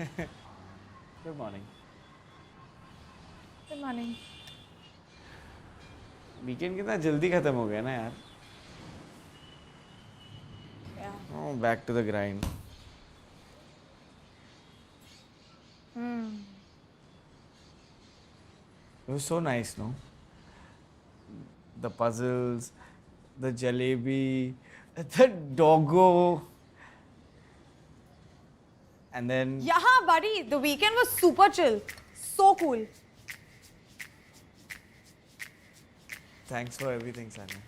Good morning. Good morning. Weekend कितना जल्दी खत्म हो गया ना यार। Oh, back to the grind. It was so nice, no? The puzzles, the jalebi, the doggo, and then Yeah, buddy, the weekend was super chill. So cool. thanks for everything, Sanya.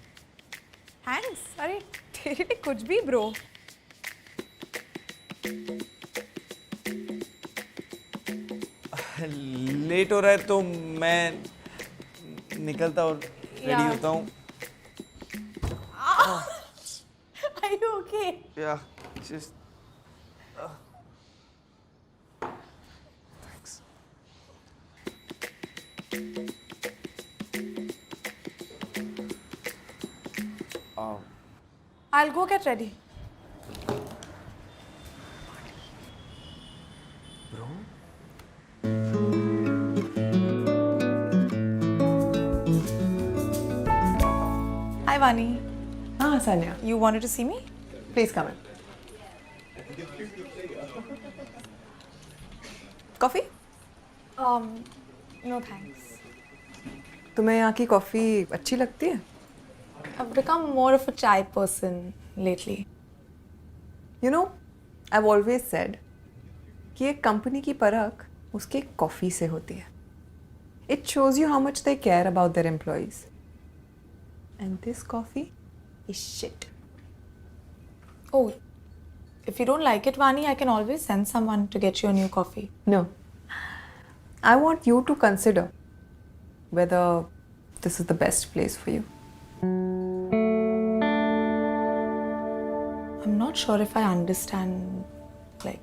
Thanks. अरे तेरे लिए कुछ भी bro. Late हो रहा है तो मैं निकलता और रेडी होता हूँ. Are you okay? Yeah, just. Thanks. I'll go get ready. Bro? Hi, Vani. Ah, Sanya. You wanted to see me? Please come in. Coffee? No thanks. तुम्हें यहाँ की कॉफ़ी अच्छी लगती है? I've become more of a chai person lately. You know, I've always said कि एक company की परख उसके कॉफ़ी से होती है. It shows you how much they care about their employees. And this coffee is shit. Oh, if you don't like it, Vani, I can always send someone to get you a new coffee. No. I want you to consider whether this is the best place for you. I'm not sure if I understand, like...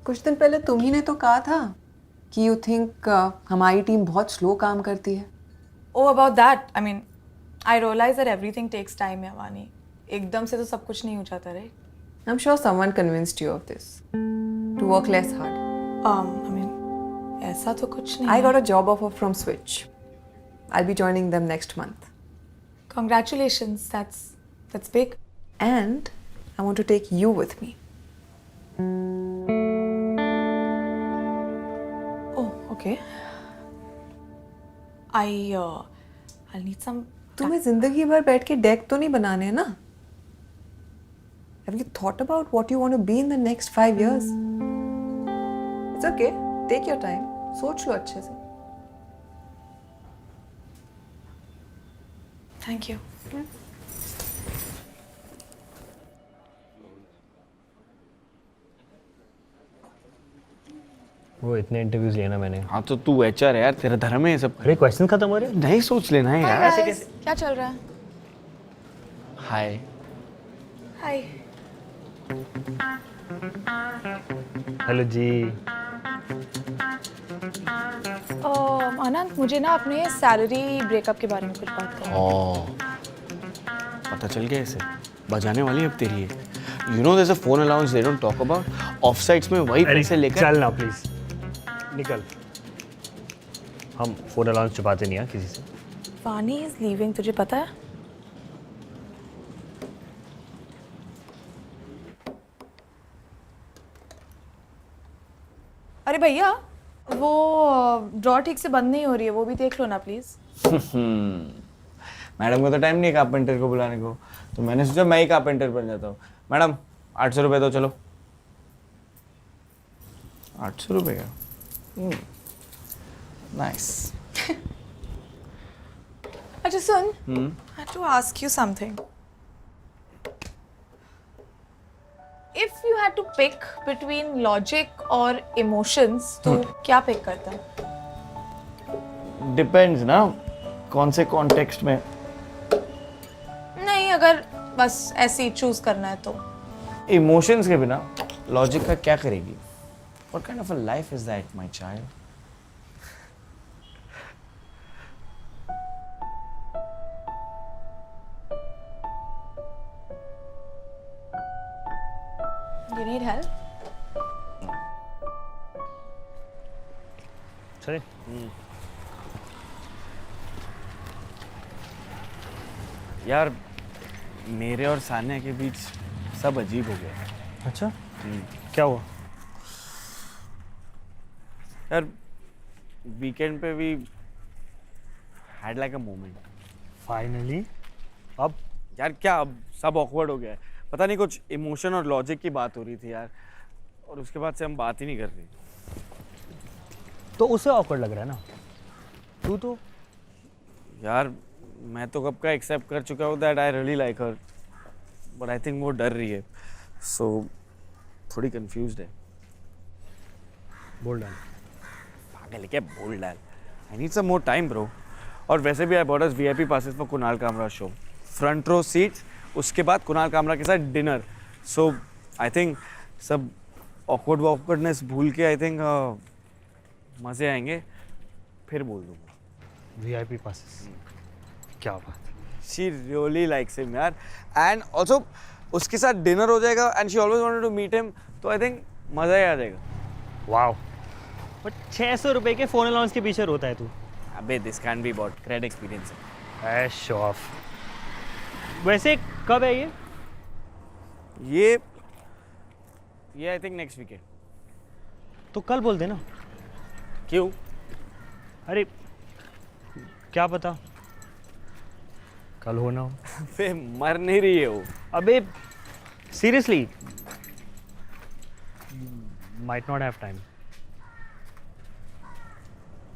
कुछ दिन पहले तुम ही ने तो कहा था कि you think हमारी टीम बहुत स्लो काम करती है. Oh, about that, I mean, I realize that everything takes time, yeah, Vani. एकदम से तो सब कुछ नहीं हो जाता, right? I'm sure someone convinced you of this. To work less hard. I mean, ऐसा तो कुछ नहीं I है. got a job offer from Switch. I'll be joining them next month. Congratulations, that's big. And I want to take you with me. Oh, okay. I'll need some... तुम्हें जिंदगी भर बैठ के डेक तो नहीं बनाने हैं ना? Have you thought about what you want to be in the next 5 years? It's okay. Take your time. सोच लो अच्छे से. Thank you. वो इतने इंटरव्यूज लिए ना मैंने. हाँ तो तू HR है यार, तेरा धर्म है ये सब. अरे क्वेश्चन खत्म हो रहे हैं. नहीं सोच लेना है यार. Hi guys, क्या चल रहा है? हाय. Hi. हेलो जी. अनंत, मुझे ना अपने सैलरी ब्रेकअप के बारे में कुछ बात करनी है. पता चल गया इसे. बजाने वाली अब तेरी है. You know there's a phone allowance they don't talk about. Off sites में वही पैसे लेकर. चल ना प्लीज निकल. हम फोन अलाउंस छुपाते नहीं हैं किसी से. वानी इज लीविंग, तुझे पता है? अरे भैया, वो ड्रॉ ठीक से बंद नहीं हो रही है, वो भी देख लो ना प्लीज. मैडम को तो टाइम नहीं है कारपेंटर को बुलाने को, तो मैंने सोचा मैं ही कारपेंटर बन जाता हूँ. मैडम 800 रुपये दो. चलो 800 रुपये का. नाइस. अच्छा सुन, I have to ask you something. If you had to pick between logic और emotions, तो क्या pick करता है? डिपेंड्स ना कौन से कॉन्टेक्स्ट में. नहीं, अगर बस ऐसे ही चूज करना है तो. इमोशंस के बिना लॉजिक का क्या करेगी? What kind of a life is that, my child? You need help? चले यार मेरे और सान्या के बीच सब अजीब हो गया। अच्छा क्या हुआ? यार वीकेंड पे भी had like a moment. Finally अब यार क्या अब सब ऑकवर्ड हो गया है, पता नहीं कुछ इमोशन और लॉजिक की बात हो रही थी यार, और उसके बाद से हम बात ही नहीं कर रहे। तो उसे ऑकवर्ड लग रहा है ना, तू तो यार मैं तो कब का एक्सेप्ट कर चुका हूँ that I really like her, but I think वो डर रही है, सो थोड़ी कंफ्यूज्ड है। बोल डाल। पागल है क्या, बोल डाल। I need some more time bro. और वैसे भी I bought us VIP passes for Kunal Kamra show, front row seats, उसके बाद कुणाल कामरा के साथ डिनर, सो आई थिंक सब ऑकवर्डनेस भूल के आई थिंक मज़े आएंगे, फिर बोल दूँगा। VIP पासेस, क्या बात। शी रियली लाइक्स हिम यार, एंड ऑल्सो उसके साथ डिनर हो जाएगा and she always wanted to meet him, तो आई थिंक मज़ा ही आ जाएगा। वाओ, बट 600 रुपए के फोन अलाउंस के पीछे रोता है तू। अबे this can be bought cred experience है। Show off. वैसे कब है ये? ये आई थिंक नेक्स्ट वीकेंड। तो कल बोल देना। क्यों? अरे क्या पता कल होना हो। वे मर नहीं रही है वो। अबे seriously, might not have time.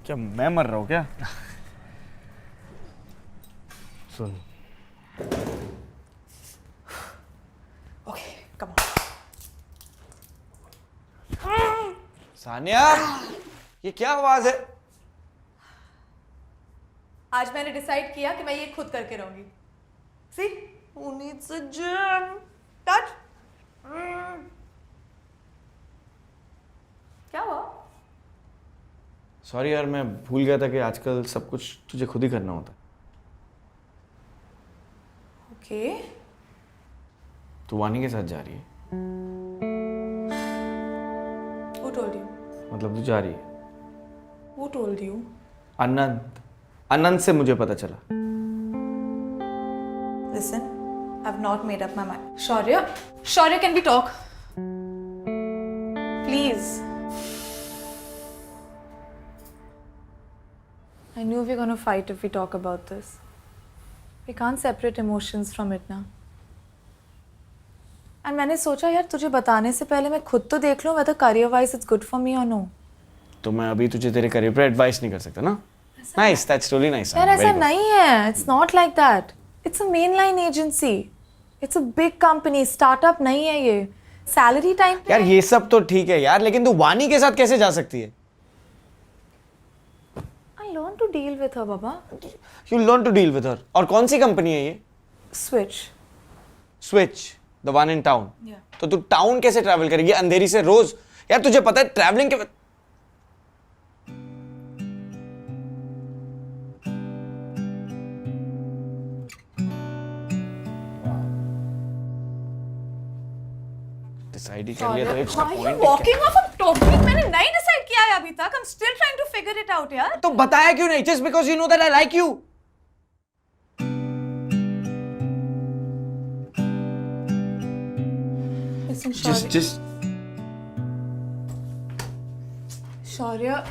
क्या मैं मर रहा हूँ क्या? सुन, Okay, come on. सानिया, ये क्या आवाज है? आज मैंने डिसाइड किया कि मैं ये खुद करके रहूंगी। See, who needs a gym? Touch. क्या हुआ? सॉरी यार, मैं भूल गया था कि आजकल सब कुछ तुझे खुद ही करना होता है। Okay. तू वानी के साथ जा रही है? Who told you? मतलब तू जा रही है? Who told you? अनंत से मुझे पता चला। Listen, I've not made up my mind. Shaurya, can we talk? Please. I knew we were gonna fight if we talk about this. We can't separate emotions from it now. And मैंने सोचा यार तुझे बताने से पहले मैं खुद तो देख लूं whether career wise it's good for me or no. तो मैं अभी तुझे तेरे करियर पर एडवाइस नहीं कर सकता ना? Nice, that's really nice. यार ऐसा नहीं है. It's not like that. It's a mainline agency. It's a big company. Startup नहीं है ये. Salary time पे यार ये सब तो ठीक है यार, लेकिन तू वानी के साथ कैसे जा सकती है? I learn to deal with her, Baba. You learn to deal with her. और कौन सी कंपनी है ये? Switch. Switch, the one in town. Yeah. तो तू टाउन कैसे ट्रैवल करेगी अंधेरी से रोज? यार तुझे पता है ट्रैवलिंग के डिसाइड ही कर लिया तो extra Why are you point walking off a topic? मैंने नहीं डिसाइड किया है अभी तक. I'm still trying to figure it out, यार. तो बताया क्यों नहीं? Just because you know that I like you. Listen, Shaurya. Just Shaurya,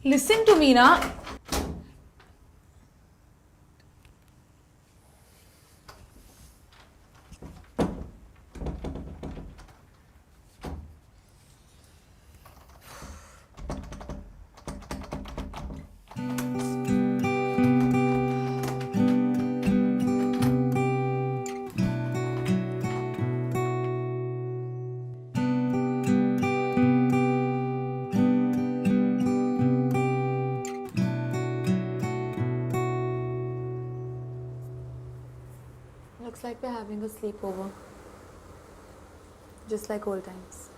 listen to me, na. Looks like we're having a sleepover. Just like old times.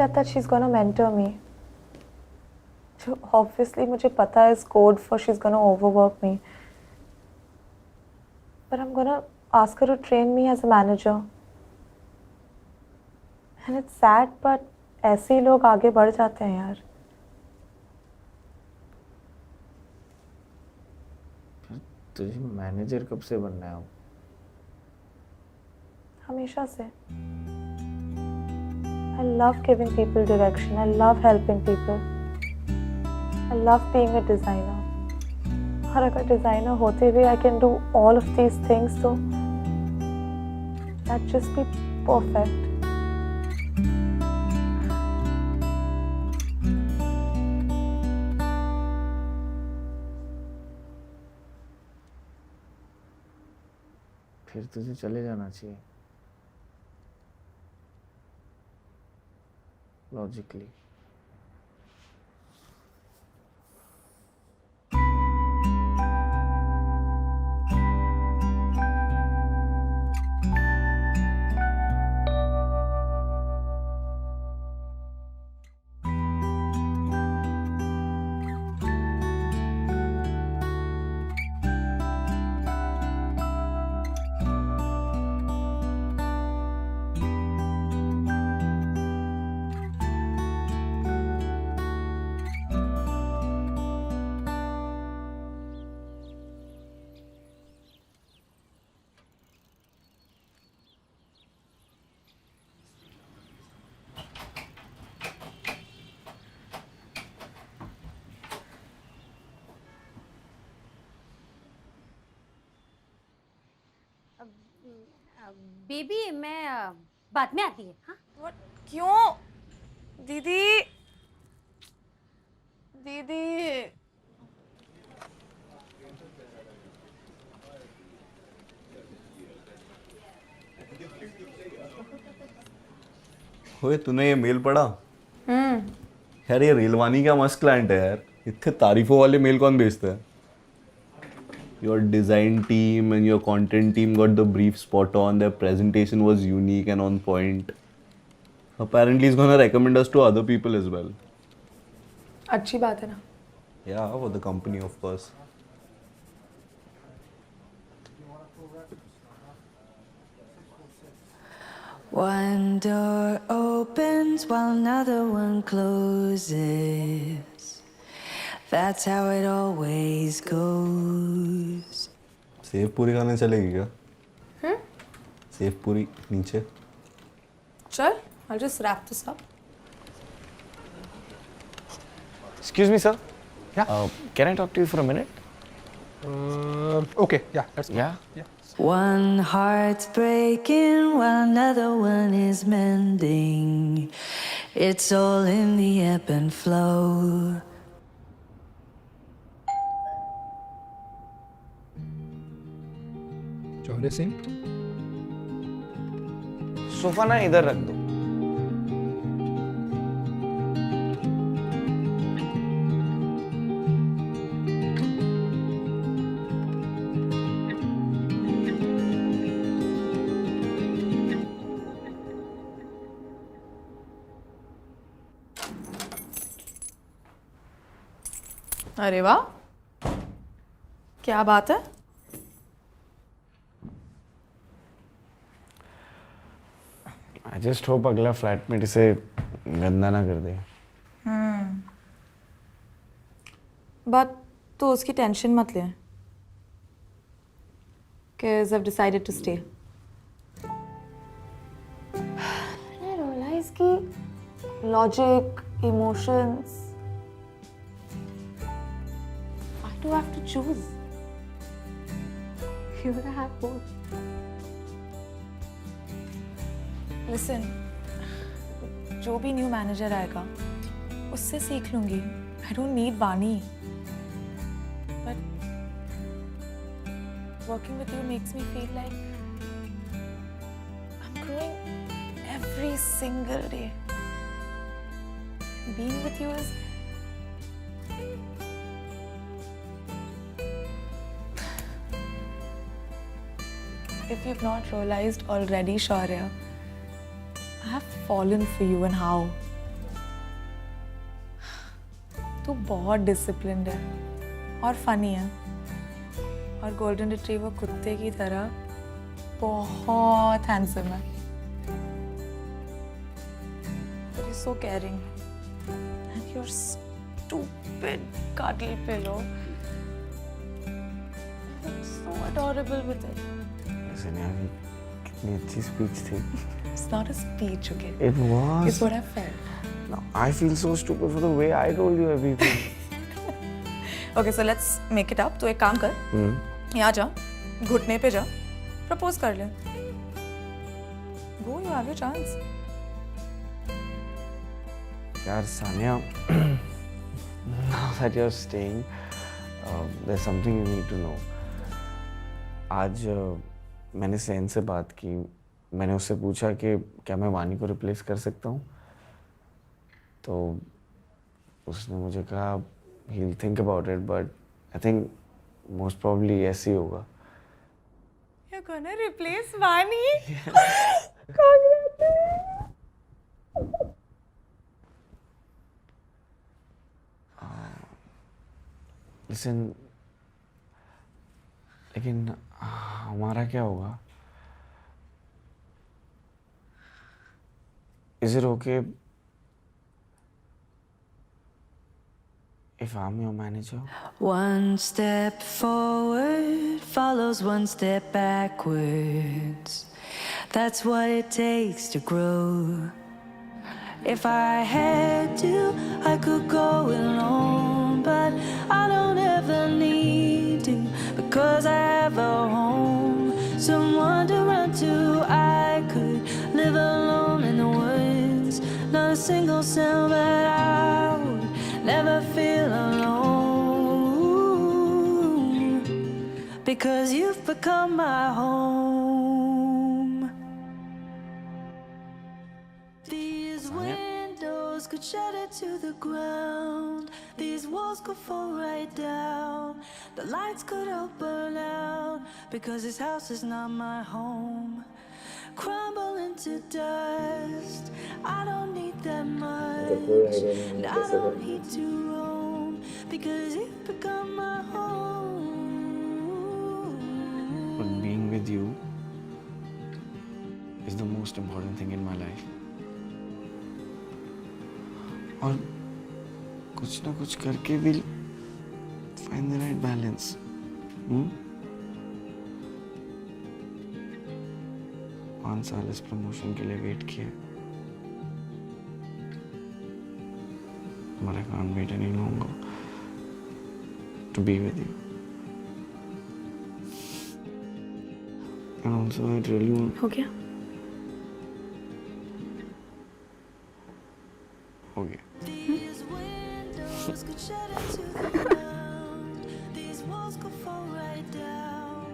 said that she's gonna mentor me. So obviously मुझे पता है is code for she's gonna overwork me. But I'm gonna ask her to train me as a manager. And it's sad, but ऐसे ही लोग आगे बढ़ जाते हैं यार. तुझे मैनेजर कब से बनना है? हमेशा से. I love giving people direction. I love helping people. I love being a designer. और अगर डिज़ाइनर होते हुए I can do all of these things, so that'd just be perfect. फिर तुझे चले जाना चाहिए लॉजिकली. बेबी मैं बाद में आती है. हाँ What? क्यों? दीदी. दीदी. ओए तूने ये मेल पढ़ा? यार ये रीलवानी का मस्त क्लाइंट है यार. इतने तारीफों वाले मेल कौन भेजता है? Your design team and your content team got the brief spot on. Their presentation was unique and on point. Apparently, he's gonna recommend us to other people as well. अच्छी बात है ना. Yeah, for the company, of course. One door opens while another one closes. That's how it always goes. Save पूरी खाने चलेगी क्या? Save पूरी नीचे. चल, I'll just wrap this up. Excuse me, sir. Yeah. Can I talk to you for a minute? Okay, yeah, that's fine. Yeah. One heart's breaking while another one is mending. It's all in the ebb and flow. Jolly Singh. Sofa ना इधर रख दो. अरे वाह. क्या बात है? I just hope अगला फ्लैटमेट इसे गंदा ना कर दे. But तो उसकी टेंशन मत ले. Because I've decided to stay. I realize कि logic, emotions, I do have to choose. You gotta have both. Listen, जो भी न्यू मैनेजर आएगा उससे सीख लूंगी. I don't need Vani. But working with you makes me feel like I'm growing every single day. Being with you is if you've not realized already, Shaurya, I have fallen for you and how. तू बहुत disciplined है और funny है और golden retriever कुत्ते की तरह बहुत हैंडसम है। But you're so caring and your stupid cuddle pillow looks so adorable with it. Listen, यार ये कितनी अच्छी स्पीच थी। It's not a speech, okay? It was. It's what I felt. No, I feel so stupid for the way I told you everything. Okay, so let's make it up. तो एक काम कर, यहाँ जा, घुटने पे जा, प्रपोज कर ले। Go, you have your chance. यार Sania, now that you're staying, there's something you need to know. आज मैंने सेन से बात की, मैंने उससे पूछा कि क्या मैं वानी को रिप्लेस कर सकता हूँ, तो उसने मुझे कहा he'll think about it, but I think most probably ऐसे ही होगा. You're gonna replace Vani? Listen, लेकिन हमारा क्या होगा? Is it okay if I'm your manager? One step forward follows one step backwards. That's what it takes to grow. If I had to, I could go alone, but I don't ever need to, because I have a home, someone to run to. I could live alone in the woods, not a single sound, but I would never feel alone, because you've become my home. These windows could shatter to the ground, these walls could fall right down, the lights could all burn out, because this house is not my home. Crumble into dust, I don't need that much, and I don't need to roam, because you've become my home. But being with you is the most important thing in my life. और कुछ ना कुछ करके we'll find the right balance. 5 साल इस promotion के लिए wait किया, but I can't wait any longer to be with you. And also I really want. हो गया? हो गया. These windows could shatter to the ground, these walls could fall right down,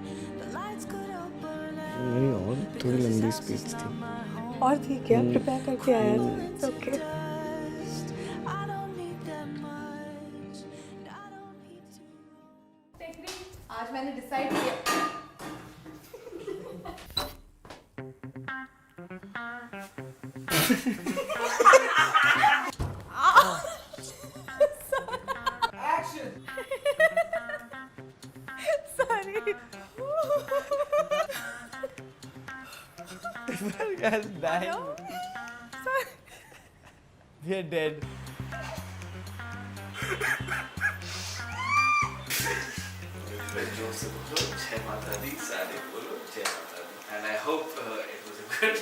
the lights could all burn out. मेरी और थोड़ी लंबी speech थी. और ठीक है, प्रिपेयर करके आया था. Okay. I don't need that much, and I don't need to. आज मैंने डिसाइड किया Guys, dying. We are dead. And I hope it was a good